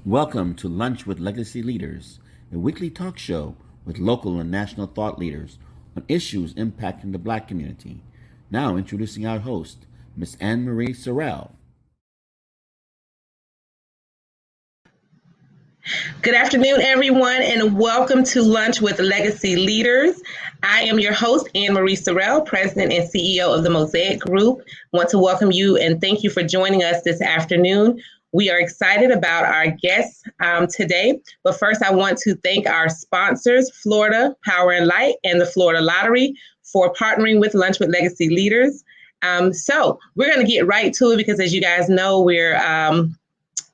Welcome to Lunch with Legacy Leaders, a weekly talk show with local and national thought leaders on issues impacting the Black community. Now introducing our host, Ms. Anne-Marie Sorrell. Good afternoon, everyone, and welcome to Lunch with Legacy Leaders. I am your host, Anne-Marie Sorrell, President and CEO of the Mosaic Group. I want to welcome you and thank you for joining us this afternoon. We are excited about our guests today, but first I want to thank our sponsors, Florida Power and Light and the Florida Lottery, for partnering with Lunch with Legacy Leaders. So we're going to get right to it because, as you guys know, we're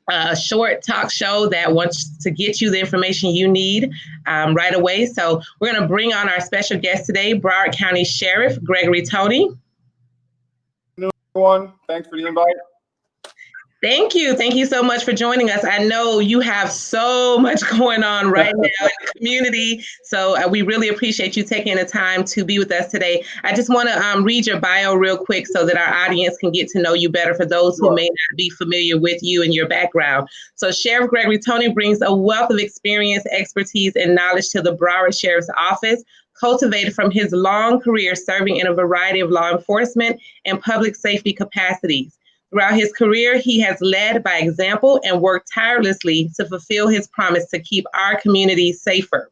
a short talk show that wants to get you the information you need right away. So we're going to bring on our special guest today, Broward County Sheriff Gregory Tony. Hello, everyone. Thanks for the invite. Thank you. Thank you so much for joining us. I know you have so much going on right now in the community, so we really appreciate you taking the time to be with us today. I just want to read your bio real quick so that our audience can get to know you better for those who may not be familiar with you and your background. So Sheriff Gregory Tony brings a wealth of experience, expertise, and knowledge to the Broward Sheriff's Office, cultivated from his long career serving in a variety of law enforcement and public safety capacities. Throughout his career, he has led by example and worked tirelessly to fulfill his promise to keep our community safer.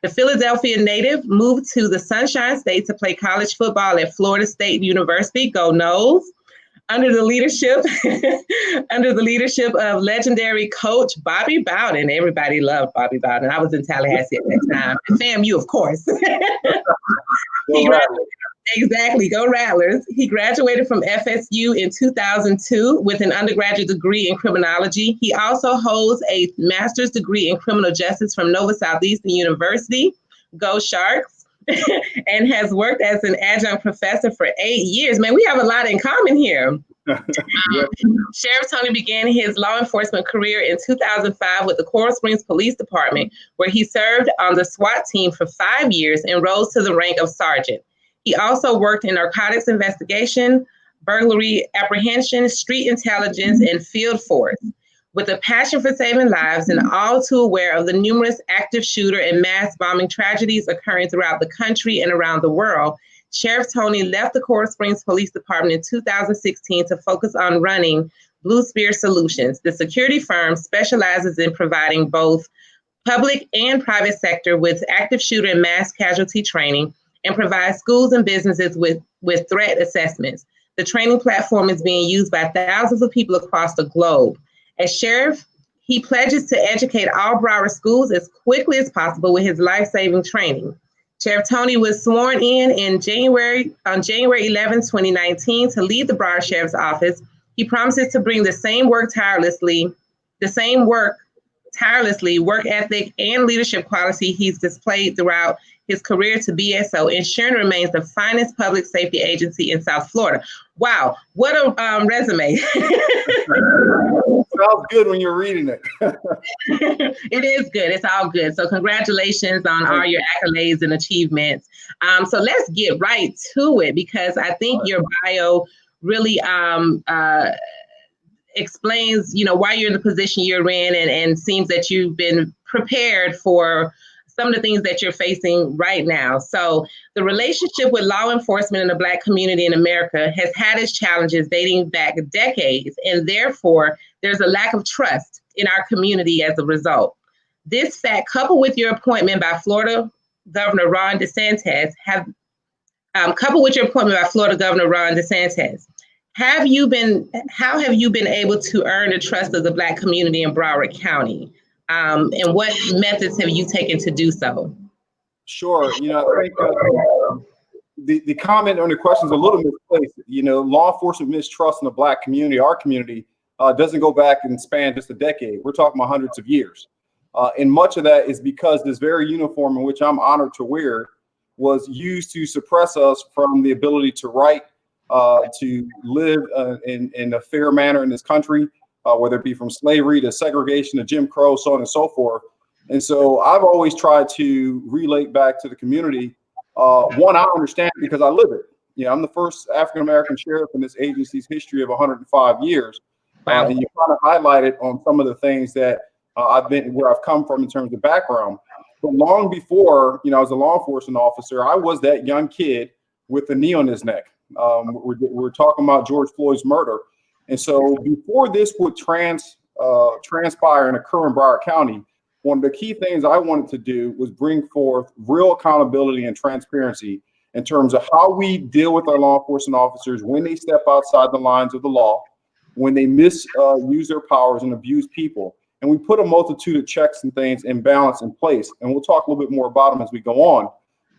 The Philadelphia native moved to the Sunshine State to play college football at Florida State University, go Noles, under the leadership of legendary coach Bobby Bowden. Everybody loved Bobby Bowden. I was in Tallahassee at that time. And FAMU, of course. Exactly, go Rattlers. He graduated from FSU in 2002 with an undergraduate degree in criminology. He also holds a master's degree in criminal justice from Nova Southeastern University, go Sharks, and has worked as an adjunct professor for 8 years. Man, we have a lot in common here. Sheriff Tony began his law enforcement career in 2005 with the Coral Springs Police Department, where he served on the SWAT team for 5 years and rose to the rank of sergeant. He also worked in narcotics investigation, burglary apprehension, street intelligence, and field force. With a passion for saving lives and all too aware of the numerous active shooter and mass bombing tragedies occurring throughout the country and around the world, Sheriff Tony left the Coral Springs Police Department in 2016 to focus on running Blue Spear Solutions. The security firm specializes in providing both public and private sector with active shooter and mass casualty training, and provide schools and businesses with threat assessments. The training platform is being used by thousands of people across the globe. As sheriff, he pledges to educate all Broward schools as quickly as possible with his life-saving training. Sheriff Tony was sworn in on January 11, 2019 to lead the Broward Sheriff's Office. He promises to bring the same work tirelessly, work ethic, and leadership quality he's displayed throughout his career to BSO, ensuring it remains the finest public safety agency in South Florida. Wow, what a resume. Sounds good when you're reading it. It is good. It's all good. So congratulations on all your accolades and achievements. So let's get right to it, because I think your bio really explains, why you're in the position you're in, and seems that you've been prepared for some of the things that you're facing right now. So the relationship with law enforcement in the Black community in America has had its challenges dating back decades, and therefore there's a lack of trust in our community as a result. This fact, coupled with your appointment by Florida Governor Ron DeSantis, how have you been able to earn the trust of the Black community in Broward County? And what methods have you taken to do so? Sure. I think the comment on the question is a little misplaced. Law enforcement mistrust in the Black community, our community, doesn't go back and span just a decade. We're talking about hundreds of years. And much of that is because this very uniform in which I'm honored to wear was used to suppress us from the ability to write, to live in a fair manner in this country, whether it be from slavery to segregation to Jim Crow, so on and so forth. And so I've always tried to relate back to the community. One, I understand because I live it. I'm the first African-American sheriff in this agency's history of 105 years. And you kind of highlighted on some of the things that I've been where I've come from in terms of background. But long before, I was a law enforcement officer, I was that young kid with a knee on his neck. We're talking about George Floyd's murder. And so before this would transpire and occur in Broward County, one of the key things I wanted to do was bring forth real accountability and transparency in terms of how we deal with our law enforcement officers when they step outside the lines of the law, when they misuse their powers and abuse people. And we put a multitude of checks and things in balance in place. And we'll talk a little bit more about them as we go on.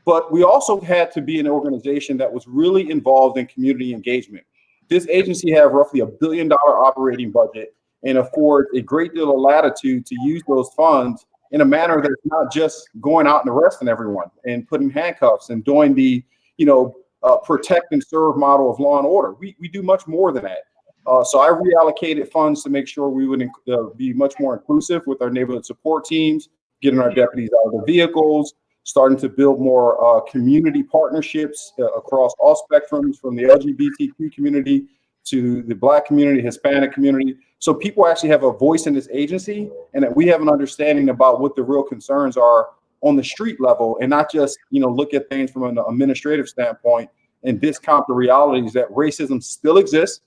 But we also had to be an organization that was really involved in community engagement. This agency has roughly $1 billion operating budget and affords a great deal of latitude to use those funds in a manner that's not just going out and arresting everyone and putting handcuffs and doing the, protect and serve model of law and order. We do much more than that. So I reallocated funds to make sure we would be much more inclusive with our neighborhood support teams, getting our deputies out of the vehicles, starting to build more community partnerships across all spectrums, from the LGBTQ community to the Black community, Hispanic community. So people actually have a voice in this agency, and that we have an understanding about what the real concerns are on the street level, and not just, look at things from an administrative standpoint and discount the realities that racism still exists.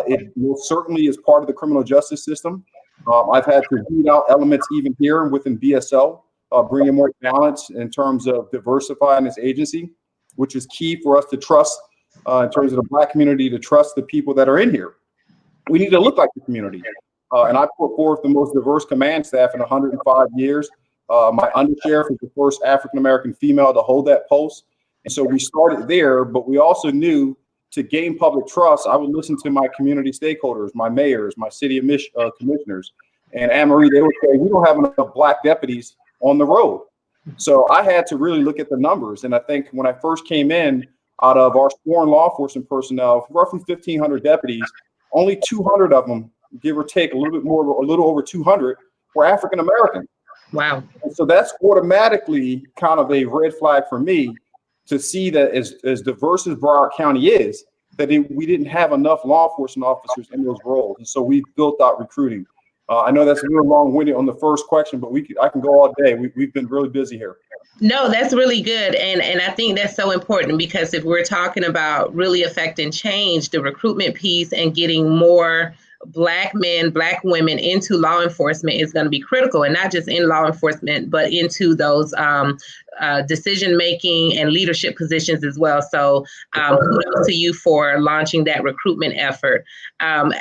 It certainly is part of the criminal justice system. I've had to weed out elements even here within BSO, bringing more balance in terms of diversifying this agency, which is key for us to trust in terms of the Black community, to trust the people that are in here. We need to look like the community. And I put forth the most diverse command staff in 105 years. My undersheriff is the first African-American female to hold that post. And so we started there, but we also knew to gain public trust, I would listen to my community stakeholders, my mayors, my city commissioners. And Anne-Marie, they would say, we don't have enough Black deputies on the road. So I had to really look at the numbers. And I think when I first came in, out of our sworn law enforcement personnel, roughly 1,500 deputies, only 200 of them, give or take a little bit more, a little over 200, were African-American. Wow. And so that's automatically kind of a red flag for me, to see that as diverse as Broward County is, that we didn't have enough law enforcement officers in those roles. And so we built out recruiting. I know that's a little long-winded on the first question, but I can go all day. We've been really busy here. No, that's really good. And I think that's so important, because if we're talking about really affecting change, the recruitment piece and getting more Black men, Black women into law enforcement is going to be critical, and not just in law enforcement, but into those decision-making and leadership positions as well. So kudos to you for launching that recruitment effort. And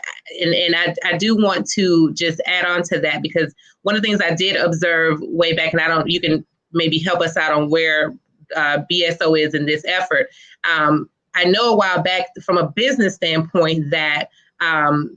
I do want to just add on to that, because one of the things I did observe way back, and you can maybe help us out on where BSO is in this effort. I know a while back from a business standpoint that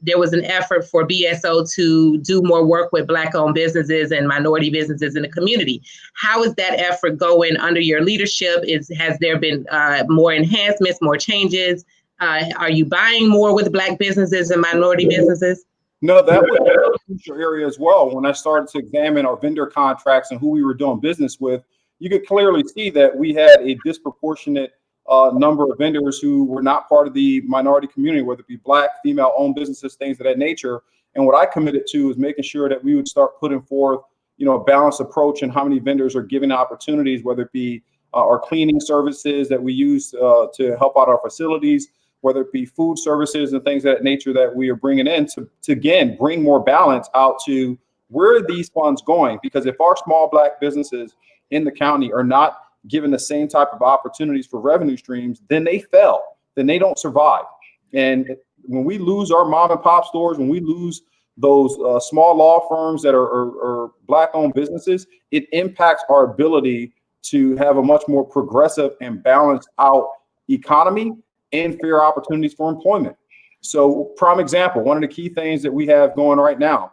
there was an effort for BSO to do more work with Black-owned businesses and minority businesses in the community. How is that effort going under your leadership? Has there been more enhancements, more changes? Are you buying more with Black businesses and minority businesses? No, that was a crucial area as well. When I started to examine our vendor contracts and who we were doing business with, you could clearly see that we had a disproportionate number of vendors who were not part of the minority community, whether it be Black, female-owned businesses, things of that nature. And what I committed to is making sure that we would start putting forth, a balanced approach in how many vendors are given opportunities, whether it be our cleaning services that we use to help out our facilities, whether it be food services and things of that nature that we are bringing in to again, bring more balance out to where are these funds going? Because if our small Black businesses in the county are not given the same type of opportunities for revenue streams, then they fail, then they don't survive. And when we lose our mom and pop stores, when we lose those small law firms that are Black-owned businesses, it impacts our ability to have a much more progressive and balanced out economy and fair opportunities for employment. So prime example, one of the key things that we have going right now,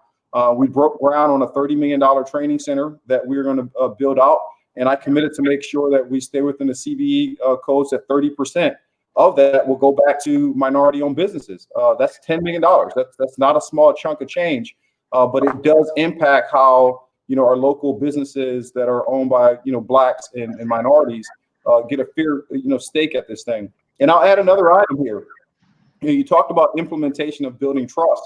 we broke ground on a $30 million training center that we're going to build out. And I committed to make sure that we stay within the CBE codes, that 30% of that will go back to minority-owned businesses. That's $10 million. That's not a small chunk of change, but it does impact how our local businesses that are owned by Blacks and minorities get a fair stake at this thing. And I'll add another item here. You talked about implementation of building trust.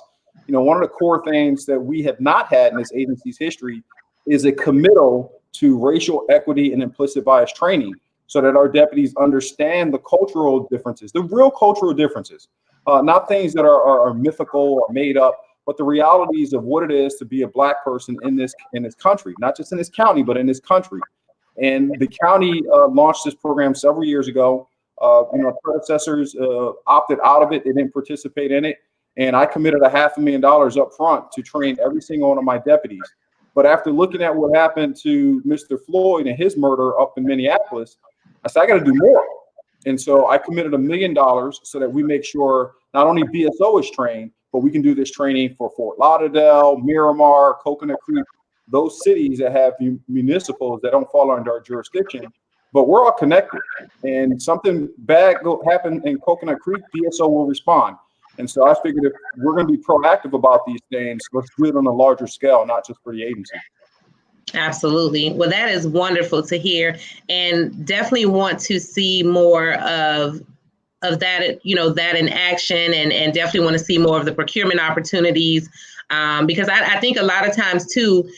One of the core things that we have not had in this agency's history is a committal to racial equity and implicit bias training, so that our deputies understand the cultural differences, the real cultural differences, not things that are mythical or made up, but the realities of what it is to be a Black person in this country, not just in this county, but in this country. And the county launched this program several years ago. Our predecessors opted out of it; they didn't participate in it, and I committed $500,000 up front to train every single one of my deputies. But after looking at what happened to Mr. Floyd and his murder up in Minneapolis, I said, I got to do more. And so I committed $1 million so that we make sure not only BSO is trained, but we can do this training for Fort Lauderdale, Miramar, Coconut Creek, those cities that have municipals that don't fall under our jurisdiction. But we're all connected. And something bad happen in Coconut Creek, BSO will respond. And so I figured if we're going to be proactive about these things, let's do it on a larger scale, not just for the agency. Absolutely. Well, that is wonderful to hear, and definitely want to see more of that, that in action, and definitely want to see more of the procurement opportunities, because I think a lot of times too,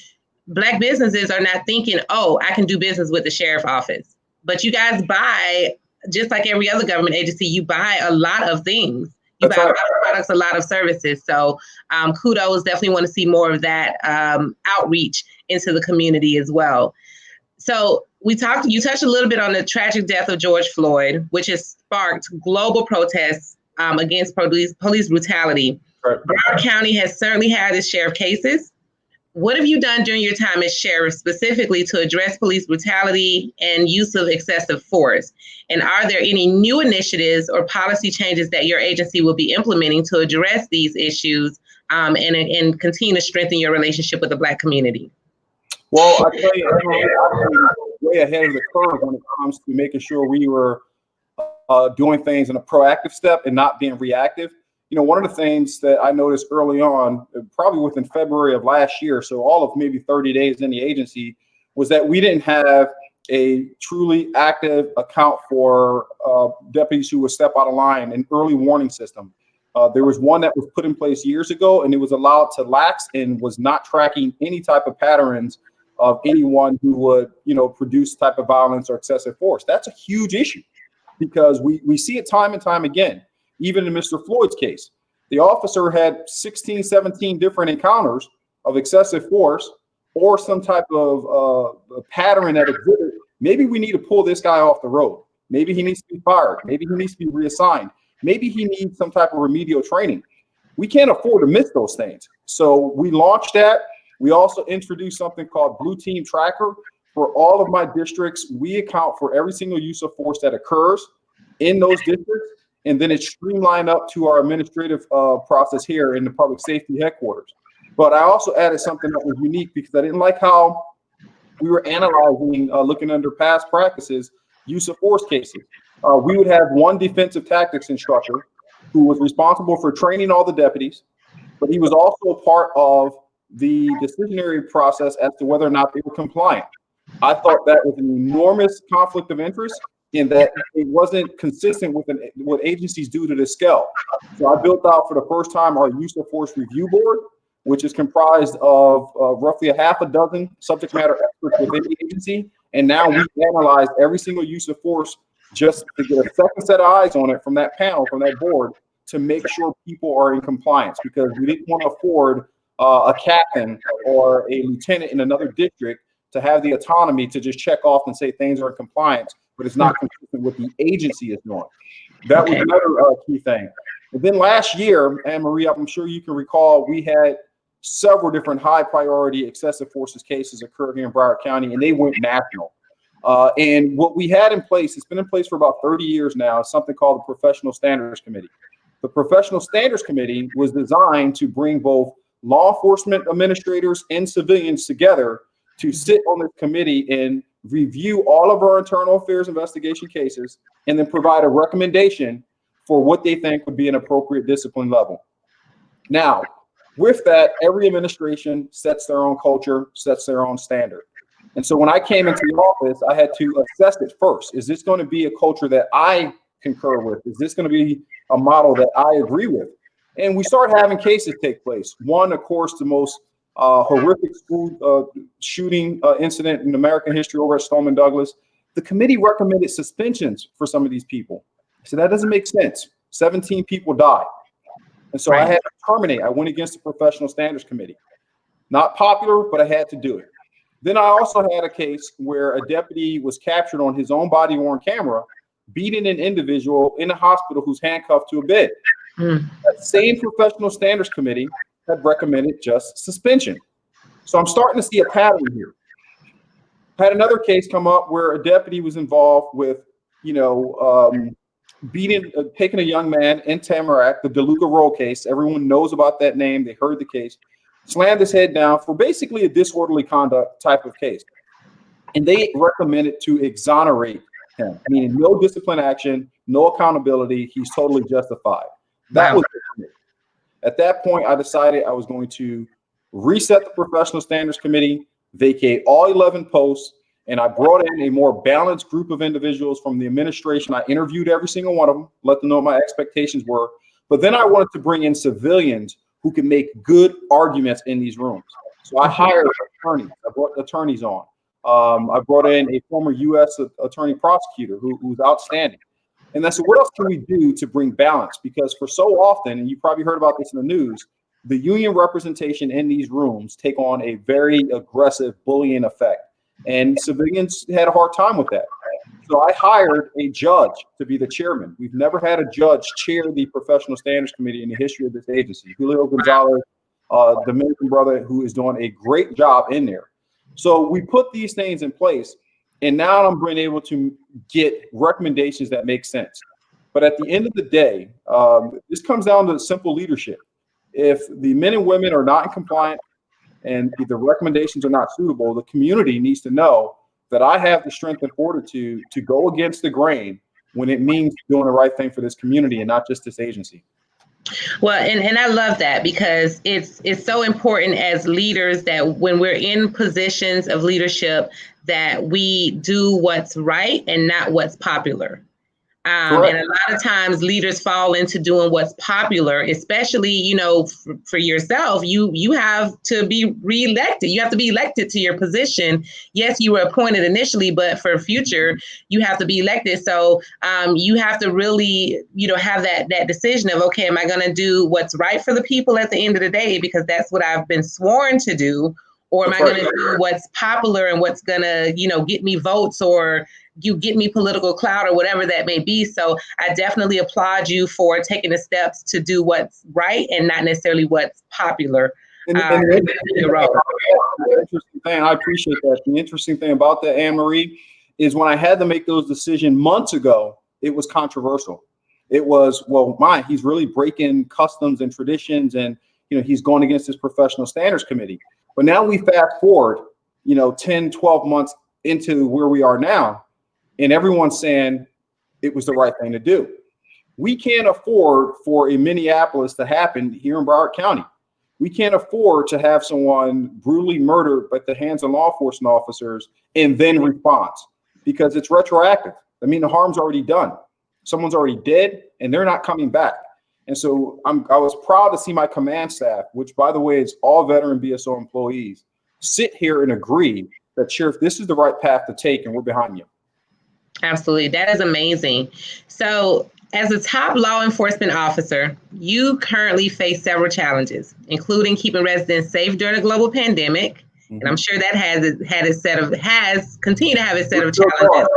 Black businesses are not thinking, oh, I can do business with the sheriff office. But you guys buy, just like every other government agency, you buy a lot of things. You buy a lot of products, a lot of services. So kudos, definitely want to see more of that outreach into the community as well. So you touched a little bit on the tragic death of George Floyd, which has sparked global protests against police brutality. Right. Broward County has certainly had its share of cases. What have you done during your time as sheriff specifically to address police brutality and use of excessive force? And are there any new initiatives or policy changes that your agency will be implementing to address these issues and continue to strengthen your relationship with the Black community? Well, I tell you, I'm way ahead of the curve when it comes to making sure we were doing things in a proactive step and not being reactive. One of the things that I noticed early on, probably within February of last year, so all of maybe 30 days in the agency, was that we didn't have a truly active account for deputies who would step out of line, an early warning system. There was one that was put in place years ago, and it was allowed to lax and was not tracking any type of patterns of anyone who would, produce type of violence or excessive force. That's a huge issue because we see it time and time again. Even in Mr. Floyd's case, the officer had 16, 17 different encounters of excessive force or some type of pattern that exhibited. Maybe we need to pull this guy off the road. Maybe he needs to be fired. Maybe he needs to be reassigned. Maybe he needs some type of remedial training. We can't afford to miss those things. So we launched that. We also introduced something called Blue Team Tracker. For all of my districts, we account for every single use of force that occurs in those districts. And then it's streamlined up to our administrative process here in the public safety headquarters. But I also added something that was unique because I didn't like how we were analyzing, looking under past practices, use of force cases. We would have one defensive tactics instructor who was responsible for training all the deputies, but he was also part of the decisionary process as to whether or not they were compliant. I thought that was an enormous conflict of interest in that it wasn't consistent with what agencies do to this scale. So I built out for the first time our use of force review board, which is comprised of roughly a half a dozen subject matter experts within the agency. And now we analyze every single use of force just to get a second set of eyes on it from that panel, from that board, to make sure people are in compliance, because we didn't want to afford a captain or a lieutenant in another district to have the autonomy to just check off and say things are in compliance, but it's not consistent with the agency is doing. That was another key thing. And then last year, Anne Marie, I'm sure you can recall, we had several different high priority excessive forces cases occur here in Broward County, and they went national. And what we had in place, it's been in place for about 30 years now, is something called the Professional Standards Committee. The Professional Standards Committee was designed to bring both law enforcement administrators and civilians together to sit on this committee and review all of our internal affairs investigation cases, and then provide a recommendation for what they think would be an appropriate discipline level. Now, with that, every administration sets their own culture, sets their own standard. And so when I came into the office, I had to assess it first. Is this going to be a culture that I concur with? Is this going to be a model that I agree with? And we started having cases take place. One, of course, the most horrific school shooting incident in American history over at Stoneman Douglas. The committee recommended suspensions for some of these people. So that doesn't make sense. 17 people died. And so I had to terminate. I went against the Professional Standards Committee. Not popular, but I had to do it. Then I also had a case where a deputy was captured on his own body-worn camera beating an individual in a hospital who's handcuffed to a bed. That same Professional Standards Committee had recommended just suspension. So I'm starting to see a pattern here. Had another case come up where a deputy was involved with, taking a young man in Tamarack, the DeLuca Roll case. Everyone knows about that name. They heard the case. Slammed his head down for basically a disorderly conduct type of case. And they recommended to exonerate him, meaning no discipline action, no accountability. He's totally justified. That was it. At that point, I decided I was going to reset the Professional Standards Committee, vacate all 11 posts, and I brought in a more balanced group of individuals from the administration. I interviewed every single one of them, let them know what my expectations were. But then I wanted to bring in civilians who can make good arguments in these rooms. So I hired attorneys. I brought attorneys on. I brought in a former U.S. attorney prosecutor who's outstanding. And I said, what else can we do to bring balance? Because for so often, and you probably heard about this in the news, the union representation in these rooms take on a very aggressive bullying effect. And civilians had a hard time with that. So I hired a judge to be the chairman. We've never had a judge chair the Professional Standards Committee in the history of this agency. Julio Gonzalez, Dominican brother, who is doing a great job in there. So we put these things in place, and now I'm being able to get recommendations that make sense. But at the end of the day, this comes down to simple leadership. If the men and women are not in compliance and the recommendations are not suitable, the community needs to know that I have the strength and fortitude to go against the grain when it means doing the right thing for this community and not just this agency. Well, and I love that, because it's so important as leaders that when we're in positions of leadership that we do what's right and not what's popular. And a lot of times leaders fall into doing what's popular, especially, for yourself. You have to be reelected. You have to be elected to your position. Yes, you were appointed initially, but for future, you have to be elected. So you have to really, have that decision of, okay, am I going to do what's right for the people at the end of the day? Because that's what I've been sworn to do. Or am I going to do what's popular and what's going to, get me votes or you get me political clout or whatever that may be. So I definitely applaud you for taking the steps to do what's right and not necessarily what's popular. The interesting thing, I appreciate that. The interesting thing about that, Anne-Marie, is when I had to make those decisions months ago, it was controversial. It was, he's really breaking customs and traditions, and he's going against his Professional Standards Committee. But now we fast forward, 10, 12 months into where we are now, and everyone's saying it was the right thing to do. We can't afford for a Minneapolis to happen here in Broward County. We can't afford to have someone brutally murdered at the hands of law enforcement officers and then response, because it's retroactive. I mean, the harm's already done. Someone's already dead and they're not coming back. And so I was proud to see my command staff, which, by the way, is all veteran BSO employees, sit here and agree that, Sheriff, this is the right path to take and we're behind you. Absolutely. That is amazing. So as a top law enforcement officer, you currently face several challenges, including keeping residents safe during a global pandemic. Mm-hmm. And I'm sure that has continued to have a set of challenges.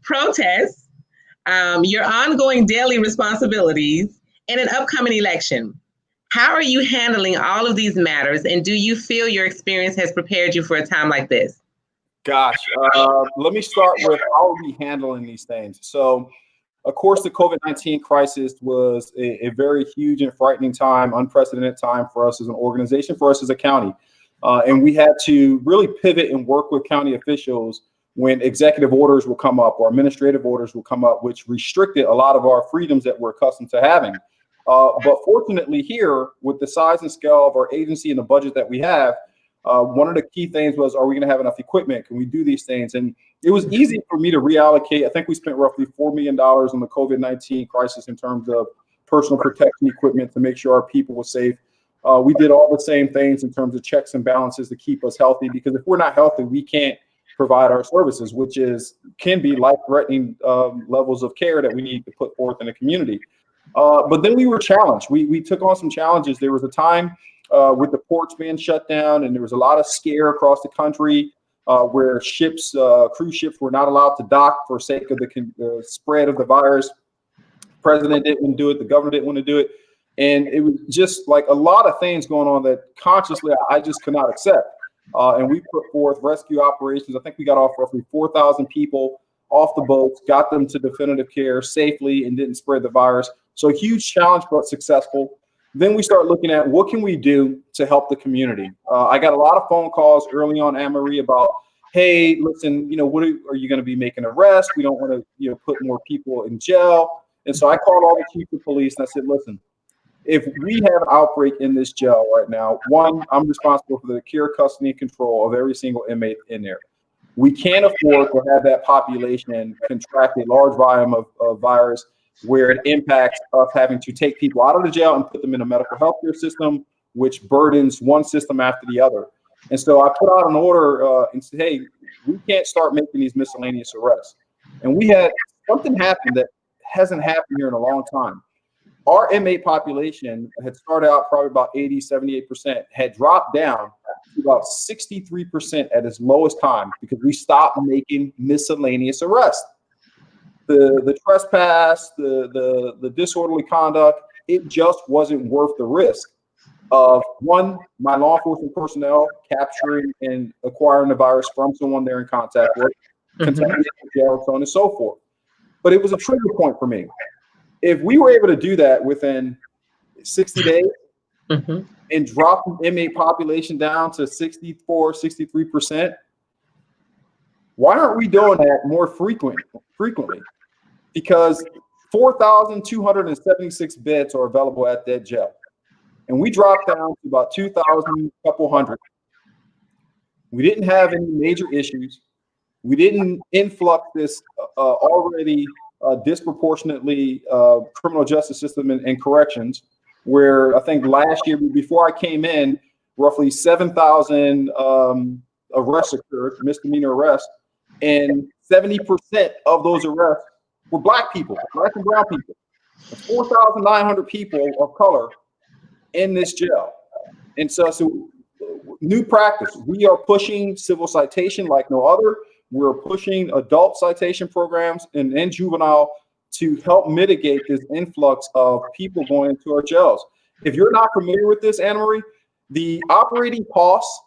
Protests, your ongoing daily responsibilities, and an upcoming election. How are you handling all of these matters? And do you feel your experience has prepared you for a time like this? Gosh, let me start with how are we handling these things. So, of course, the COVID-19 crisis was a very huge and frightening time, unprecedented time for us as an organization, for us as a county. And we had to really pivot and work with county officials when executive orders will come up or administrative orders will come up, which restricted a lot of our freedoms that we're accustomed to having. But fortunately here, with the size and scale of our agency and the budget that we have, One of the key things was, are we going to have enough equipment? Can we do these things? And it was easy for me to reallocate. I think we spent roughly $4 million on the COVID-19 crisis in terms of personal protection equipment to make sure our people were safe. We did all the same things in terms of checks and balances to keep us healthy, because if we're not healthy, we can't provide our services, which can be life-threatening levels of care that we need to put forth in the community. But then we were challenged. We took on some challenges. There was a time with the ports being shut down, and there was a lot of scare across the country where cruise ships were not allowed to dock for sake of the spread of the virus. President didn't want to do it. The governor didn't want to do it. And it was just like a lot of things going on that consciously I just could not accept. And we put forth rescue operations. I think we got off roughly 4,000 people off the boats, got them to definitive care safely, and didn't spread the virus. So a huge challenge, but successful. Then we start looking at what can we do to help the community. I got a lot of phone calls early on, Anne-Marie, about, hey, listen, what are you going to be making arrests? We don't want to, put more people in jail. And so I called all the chiefs of police and I said, listen, if we have an outbreak in this jail right now, one, I'm responsible for the care, custody, and control of every single inmate in there. We can't afford to have that population contract a large volume of virus where it impacts us having to take people out of the jail and put them in a medical health care system, which burdens one system after the other. And so I put out an order and said, hey, we can't start making these miscellaneous arrests. And we had something happen that hasn't happened here in a long time. Our inmate population had started out probably about 80, 78%, had dropped down to about 63% at its lowest time because we stopped making miscellaneous arrests. The trespass, the disorderly conduct, it just wasn't worth the risk of, one, my law enforcement personnel capturing and acquiring the virus from someone they're in contact with, contaminating the jail, so on and so forth. But it was a trigger point for me. If we were able to do that within 60 days and drop the inmate population down to 64, 63%, why aren't we doing that more frequently? Because 4,276 beds are available at that jail. And we dropped down to about 2,000, couple hundred. We didn't have any major issues. We didn't influx this already disproportionately criminal justice system and corrections, where I think last year, before I came in, roughly 7,000 arrests occurred, misdemeanor arrests, and 70% of those arrests were Black people, Black and brown people. 4,900 people of color in this jail. And so new practice, we are pushing civil citation like no other. We're pushing adult citation programs and juvenile to help mitigate this influx of people going into our jails. If you're not familiar with this, Anne-Marie, the operating costs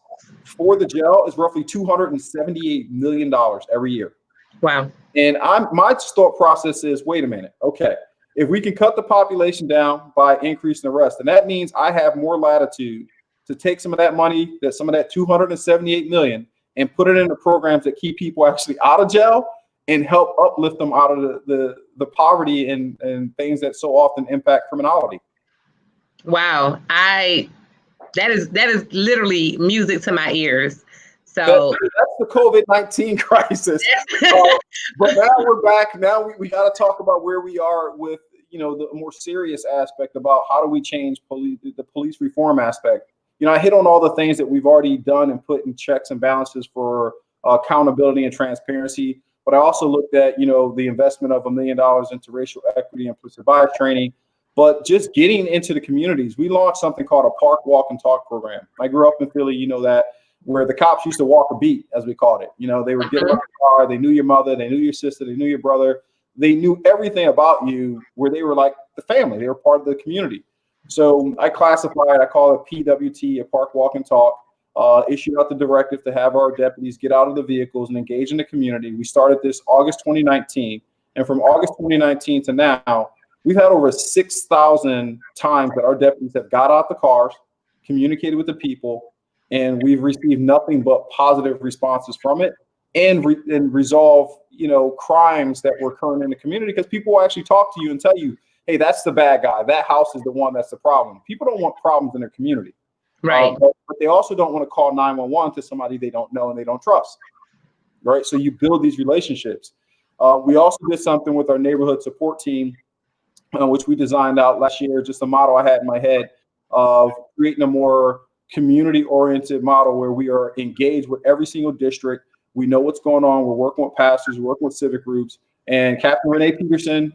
for the jail is roughly $278 million every year. Wow. And my thought process is, wait a minute, okay, if we can cut the population down by increasing arrests, then that means I have more latitude to take some of that money, some of that $278 million, and put it into programs that keep people actually out of jail and help uplift them out of the poverty and things that so often impact criminality. Wow. That is literally music to my ears. So that's the COVID-19 crisis. But now we're back. Now we got to talk about where we are with, the more serious aspect about how do we change the police reform aspect. I hit on all the things that we've already done and put in checks and balances for accountability and transparency. But I also looked at, the investment of $1 million into racial equity and implicit bias training. But just getting into the communities, we launched something called a Park Walk and Talk program. I grew up in Philly, that, where the cops used to walk a beat, as we called it. They would get in the car, they knew your mother, they knew your sister, they knew your brother. They knew everything about you, where they were like the family. They were part of the community. So I classified, I call it PWT, a Park Walk and Talk, issued out the directive to have our deputies get out of the vehicles and engage in the community. We started this August 2019. And from August 2019 to now, we've had over 6,000 times that our deputies have got out the cars, communicated with the people, and we've received nothing but positive responses from it, and resolve, crimes that were occurring in the community, because people will actually talk to you and tell you, hey, that's the bad guy. That house is the one that's the problem. People don't want problems in their community. Right. But they also don't want to call 911 to somebody they don't know and they don't trust. Right. So you build these relationships. We also did something with our neighborhood support team, which we designed out last year, just a model I had in my head of creating a more community-oriented model where we are engaged with every single district. We know what's going on. We're working with pastors, we're working with civic groups. And Captain Renee Peterson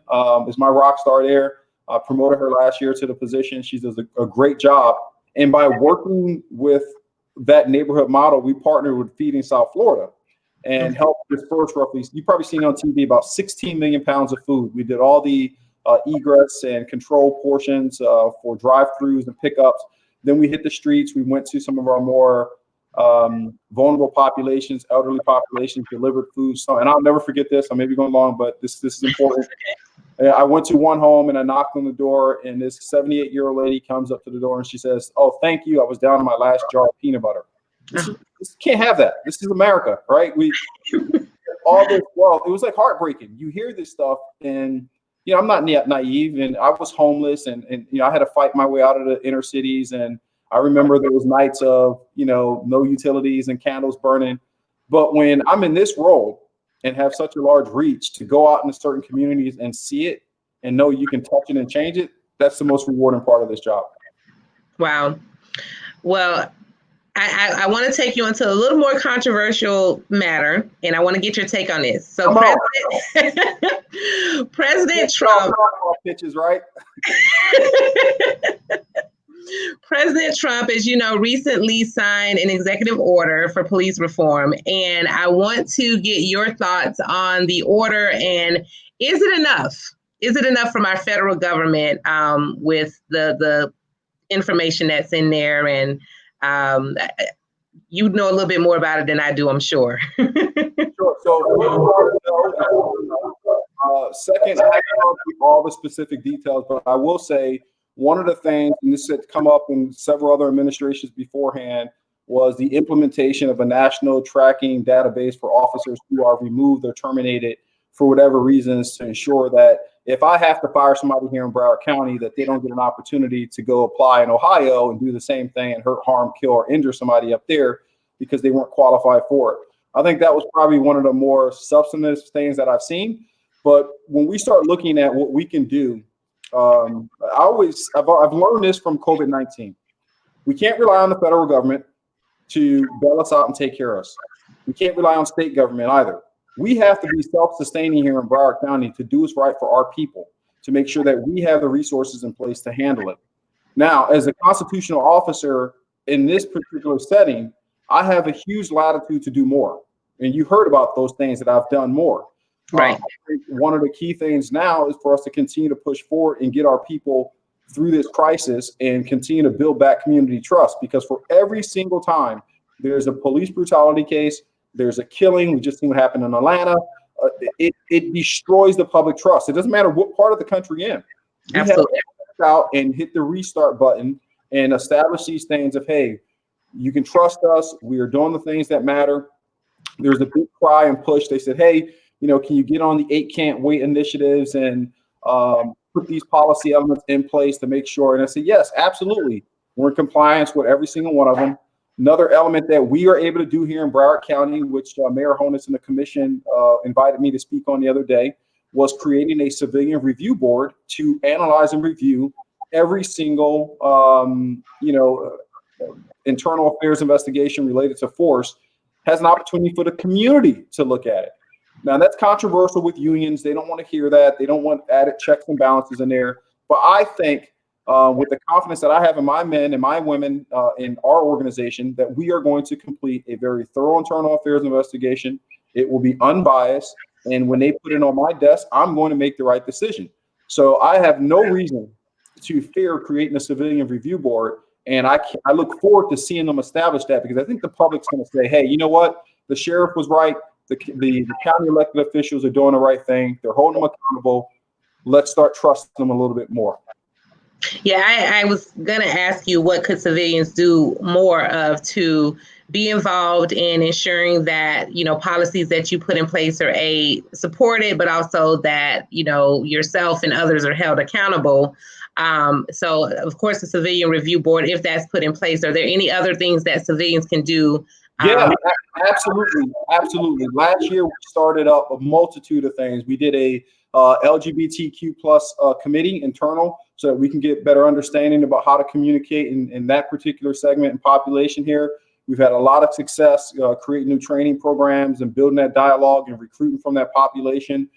is my rock star there. Promoted her last year to the position. She does a great job. And by working with that neighborhood model, we partnered with Feeding South Florida and helped disperse roughly, you've probably seen on TV, about 16 million pounds of food. We did all the egress and control portions for drive-throughs and pickups. Then we hit the streets. We went to some of our more vulnerable populations, elderly populations, delivered food. So, and I'll never forget this. I may be going long, but this is important. I went to one home and I knocked on the door, and this 78-year-old lady comes up to the door and she says, "Oh, thank you. I was down to my last jar of peanut butter." This can't have that. This is America, right? We all this. Well, it was like heartbreaking. You hear this stuff, and I'm not naive, and I was homeless, and I had to fight my way out of the inner cities, and I remember those nights of no utilities and candles burning. But when I'm in this role and have such a large reach to go out into certain communities and see it and know you can touch it and change it, that's the most rewarding part of this job. Wow. Well, I want to take you into a little more controversial matter, and I want to get your take on this. So President Trump pitches, right? President Trump, as you know, recently signed an executive order for police reform, and I want to get your thoughts on the order, and is it enough? Is it enough from our federal government with the information that's in there? And you know a little bit more about it than I do, I'm sure. Sure. So, second, I can't give all the specific details, but I will say one of the things, and this had come up in several other administrations beforehand, was the implementation of a national tracking database for officers who are removed or terminated for whatever reasons, to ensure that if I have to fire somebody here in Broward County, that they don't get an opportunity to go apply in Ohio and do the same thing and hurt, harm, kill, or injure somebody up there because they weren't qualified for it. I think that was probably one of the more substantive things that I've seen. But when we start looking at what we can do, I've learned this from COVID-19. We can't rely on the federal government to bail us out and take care of us. We can't rely on state government either. We have to be self-sustaining here in Broward County to do what's right for our people, to make sure that we have the resources in place to handle it. Now, as a constitutional officer in this particular setting, I have a huge latitude to do more. And you heard about those things that I've done more. Right. I think one of the key things now is for us to continue to push forward and get our people through this crisis and continue to build back community trust. Because for every single time there's a police brutality case, there's a killing, we just seen what happened in Atlanta, it destroys the public trust. It doesn't matter what part of the country you're in. We have to get out and hit the restart button and establish these things of, hey, you can trust us. We are doing the things that matter. There's a big cry and push. They said, hey, can you get on the 8 Can't Wait initiatives and put these policy elements in place to make sure? And I said, yes, absolutely. We're in compliance with every single one of them. Another element that we are able to do here in Broward County, which Mayor Honus and the commission invited me to speak on the other day, was creating a civilian review board to analyze and review every single, internal affairs investigation related to force. Has an opportunity for the community to look at it. Now, that's controversial with unions. They don't want to hear that. They don't want added checks and balances in there. But I think with the confidence that I have in my men and my women in our organization, that we are going to complete a very thorough internal affairs investigation. It will be unbiased. And when they put it on my desk, I'm going to make the right decision. So I have no reason to fear creating a civilian review board. And I look forward to seeing them establish that, because I think the public's going to say, hey, you know what? The sheriff was right. The county elected officials are doing the right thing. They're holding them accountable. Let's start trusting them a little bit more. Yeah, I was going to ask you, what could civilians do more of to be involved in ensuring that, policies that you put in place are supported, but also that, yourself and others are held accountable. So of course, the Civilian Review Board, if that's put in place, are there any other things that civilians can do? Yeah, absolutely. Absolutely. Last year, we started up a multitude of things. We did a LGBTQ plus committee internal so that we can get better understanding about how to communicate in that particular segment and population here. We've had a lot of success creating new training programs and building that dialogue and recruiting from that population.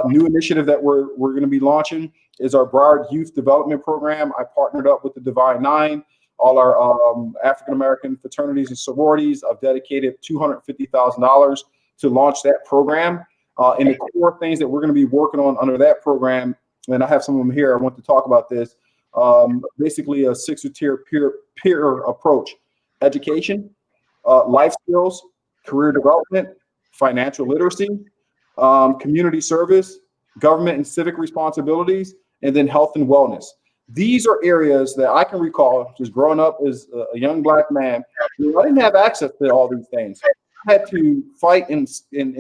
New initiative that we're going to be launching is our Broward Youth Development Program. I partnered up with the Divine Nine, all our African-American fraternities and sororities. I've dedicated $250,000 to launch that program. And the core things that we're going to be working on under that program, and I have some of them here, I want to talk about this, basically a 6-tier peer approach: education, life skills, career development, financial literacy, community service, government and civic responsibilities, and then health and wellness. These are areas that I can recall just growing up as a young Black man. I didn't have access to all these things. I had to fight and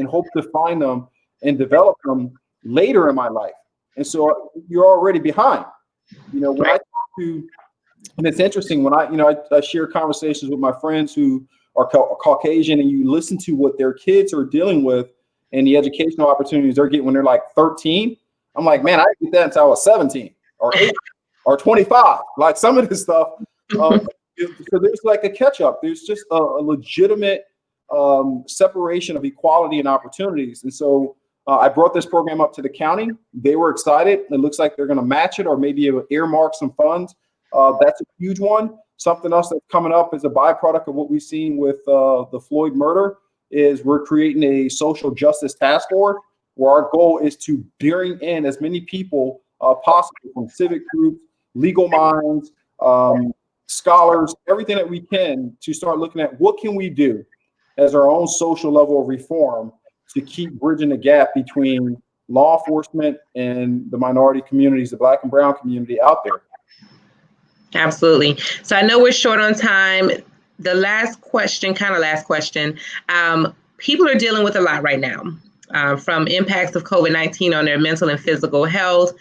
hope to find them and develop them later in my life. And so you're already behind. When I talk to, and it's interesting when I share conversations with my friends who are Caucasian, and you listen to what their kids are dealing with and the educational opportunities they're getting when they're like 13. I'm like, man, I didn't get that until I was 17 or 8 or 25. Like some of this stuff. So there's like a catch up. There's just a legitimate separation of equality and opportunities. And so I brought this program up to the county. They were excited. It looks like they're going to match it or maybe earmark some funds. That's a huge one. Something else that's coming up as a byproduct of what we've seen with the Floyd murder is we're creating a social justice task force where our goal is to bring in as many people possible from civic groups, legal minds, scholars, everything that we can to start looking at what can we do as our own social level of reform to keep bridging the gap between law enforcement and the minority communities, the Black and brown community out there. Absolutely. So I know we're short on time. The last question, people are dealing with a lot right now, from impacts of COVID-19 on their mental and physical health,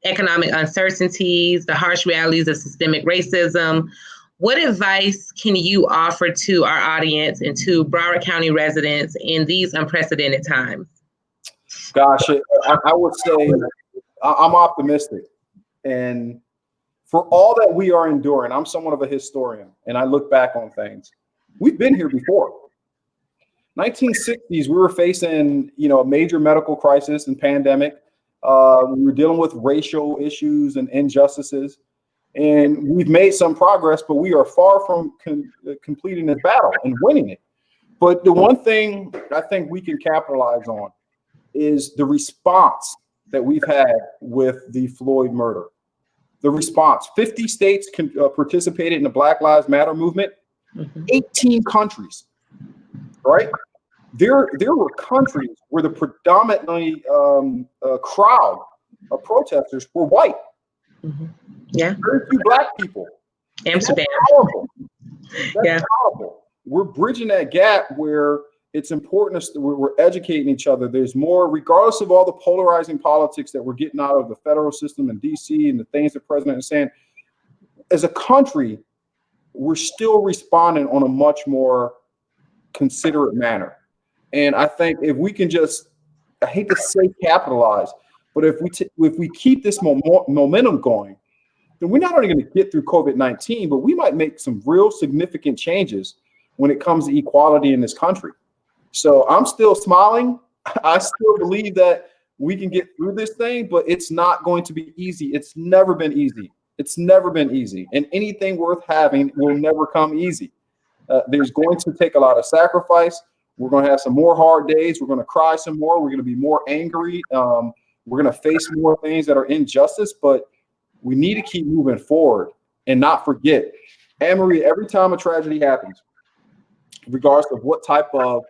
economic uncertainties, the harsh realities of systemic racism. What advice can you offer to our audience and to Broward County residents in these unprecedented times? Gosh, I would say I'm optimistic. And for all that we are enduring, I'm somewhat of a historian, and I look back on things. We've been here before. 1960s, we were facing, a major medical crisis and pandemic. We were dealing with racial issues and injustices, and we've made some progress, but we are far from completing this battle and winning it. But the one thing I think we can capitalize on is the response that we've had with the Floyd murder. The response: 50 states participated in the Black Lives Matter movement, 18 countries, right? There were countries where the predominantly crowd of protesters were white. Yeah. Very few Black people. Amsterdam. That's powerful. That's powerful. We're bridging that gap where it's important we're educating each other. There's more, regardless of all the polarizing politics that we're getting out of the federal system in DC and the things the president is saying. As a country, we're still responding on a much more considerate manner. And I think if we can just, I hate to say capitalize, but if we keep this momentum going, then we're not only going to get through COVID-19, but we might make some real significant changes when it comes to equality in this country. So I'm still smiling. I still believe that we can get through this thing, but it's not going to be easy. It's never been easy. It's never been easy. And anything worth having will never come easy. There's going to take a lot of sacrifice. We're going to have some more hard days. We're going to cry some more. We're going to be more angry. We're going to face more things that are injustice, but we need to keep moving forward and not forget. Anne-Marie, every time a tragedy happens, regardless of what type of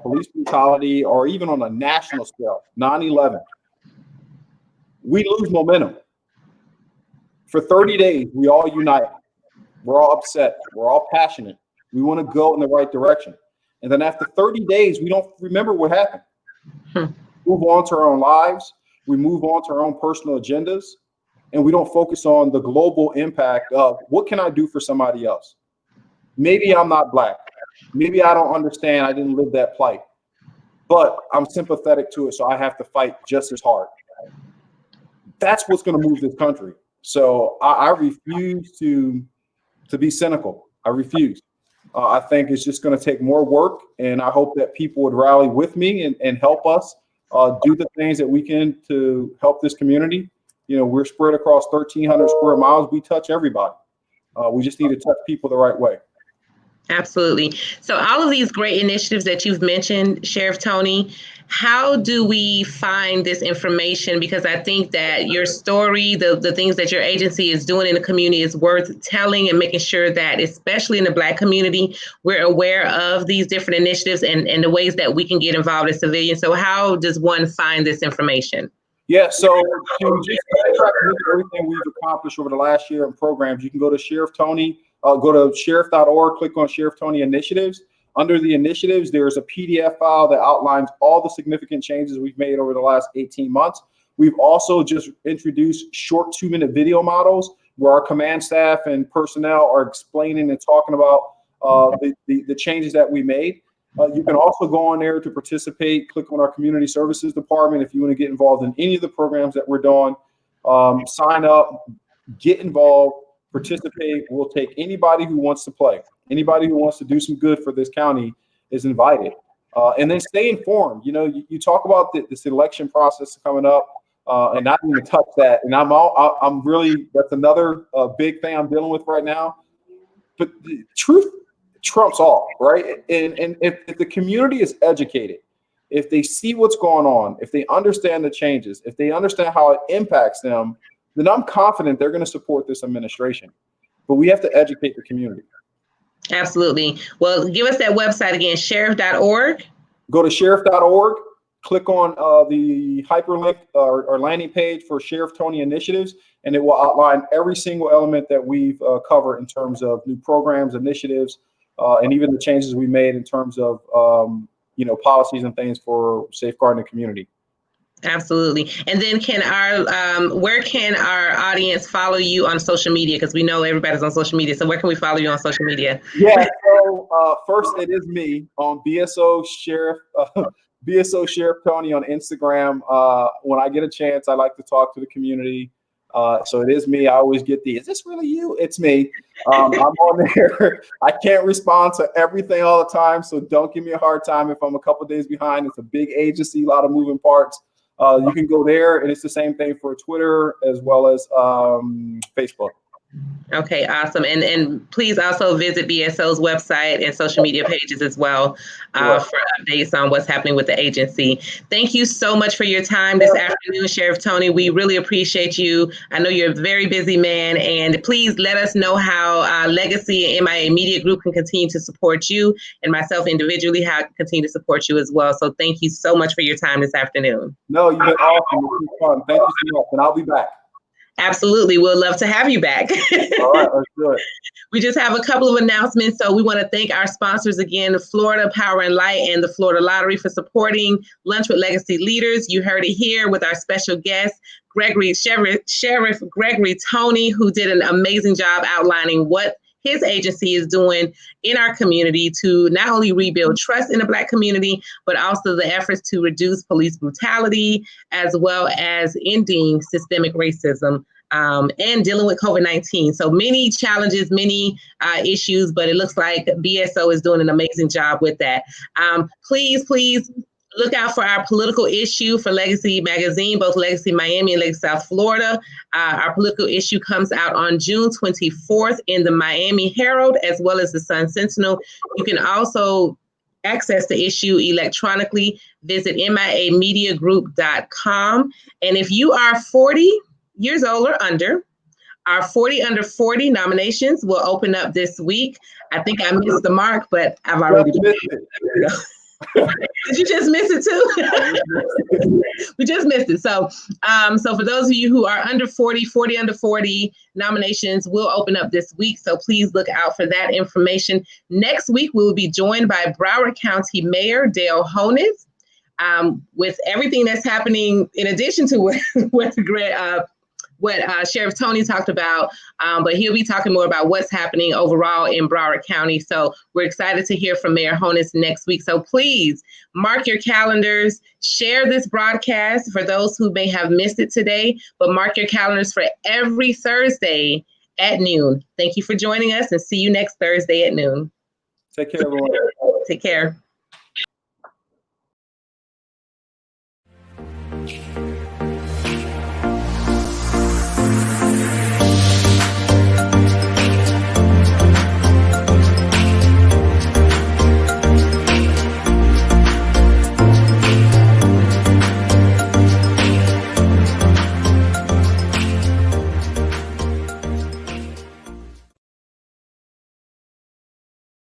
police brutality or even on a national scale, 9/11, we lose momentum. For 30 days, we all unite. We're all upset. We're all passionate. We want to go in the right direction. And then after 30 days, we don't remember what happened. Move on to our own lives. We move on to our own personal agendas, and we don't focus on the global impact of what can I do for somebody else? Maybe I'm not Black. Maybe I don't understand. I didn't live that plight, but I'm sympathetic to it, so I have to fight just as hard. That's what's going to move this country. So I refuse to be cynical. I refuse. I think it's just going to take more work, and I hope that people would rally with me and help us do the things that we can to help this community. You know, we're spread across 1,300 square miles. We touch everybody. We just need to touch people the right way. Absolutely. So all of these great initiatives that you've mentioned, Sheriff Tony, how do we find this information? Because I think that your story, the things that your agency is doing in the community is worth telling and making sure that, especially in the Black community, we're aware of these different initiatives and the ways that we can get involved as civilians. So how does one find this information? Yeah, so to just backtrack and look at everything we've accomplished over the last year in programs, you can go to Sheriff Tony, go to sheriff.org, click on Sheriff Tony Initiatives. Under the initiatives, there's a PDF file that outlines all the significant changes we've made over the last 18 months. We've also just introduced short 2-minute video models where our command staff and personnel are explaining and talking about the changes that we made. You can also go on there to participate, click on our community services department if you want to get involved in any of the programs that we're doing. Sign up, get involved, participate. We'll take anybody who wants to play. Anybody who wants to do some good for this county is invited. And then stay informed. You know, you talk about this election process coming up, and not even touch that. And I'm really, that's another big thing I'm dealing with right now. But the truth trumps all, right? And if the community is educated, if they see what's going on, if they understand the changes, if they understand how it impacts them, then I'm confident they're going to support this administration. But we have to educate the community. Absolutely. Well, give us that website again, sheriff.org. Go to sheriff.org, click on the hyperlink or landing page for Sheriff Tony Initiatives, and it will outline every single element that we've covered in terms of new programs, initiatives, and even the changes we made in terms of policies and things for safeguarding the community. Absolutely. And then where can our audience follow you on social media? Because we know everybody's on social media. So where can we follow you on social media? Yeah. So first, it is me on BSO Sheriff Tony on Instagram. When I get a chance, I like to talk to the community. So it is me. I always get is this really you? It's me. I'm on there. I can't respond to everything all the time. So don't give me a hard time if I'm a couple days behind. It's a big agency, a lot of moving parts. You can go there, and it's the same thing for Twitter as well as Facebook. Okay, awesome. And please also visit BSO's website and social media pages as well for updates on what's happening with the agency. Thank you so much for your time this afternoon, Sheriff Tony. We really appreciate you. I know you're a very busy man, and please let us know how Legacy and MIA Media Group can continue to support you, and myself individually, how I can continue to support you as well. So thank you so much for your time this afternoon. No, you've been awesome. It's been fun. Thank you so much, and I'll be back. Absolutely. We'll love to have you back. All right, let's do it. We just have a couple of announcements. So we want to thank our sponsors again, Florida Power and Light and the Florida Lottery, for supporting Lunch with Legacy Leaders. You heard it here with our special guest, Sheriff Gregory Tony, who did an amazing job outlining what his agency is doing in our community to not only rebuild trust in the Black community, but also the efforts to reduce police brutality, as well as ending systemic racism and dealing with COVID-19. So many challenges, many issues, but it looks like BSO is doing an amazing job with that. Please look out for our political issue for Legacy Magazine, both Legacy Miami and Legacy South Florida. Our political issue comes out on June 24th in the Miami Herald, as well as the Sun Sentinel. You can also access the issue electronically. Visit miamediagroup.com. And if you are 40 years old or under, our 40 under 40 nominations will open up this week. I think I missed the mark, but I've already done it. Did you just miss it too? We just missed it. So, so for those of you who are under 40 under 40, nominations will open up this week. So please look out for that information. Next week, we will be joined by Broward County Mayor Dale Honas. With everything that's happening, in addition to what Sheriff Tony talked about, but he'll be talking more about what's happening overall in Broward County. So we're excited to hear from Mayor Honas next week. So please mark your calendars, share this broadcast for those who may have missed it today, but mark your calendars for every Thursday at noon. Thank you for joining us, and see you next Thursday at noon. Take care, everyone. Take care.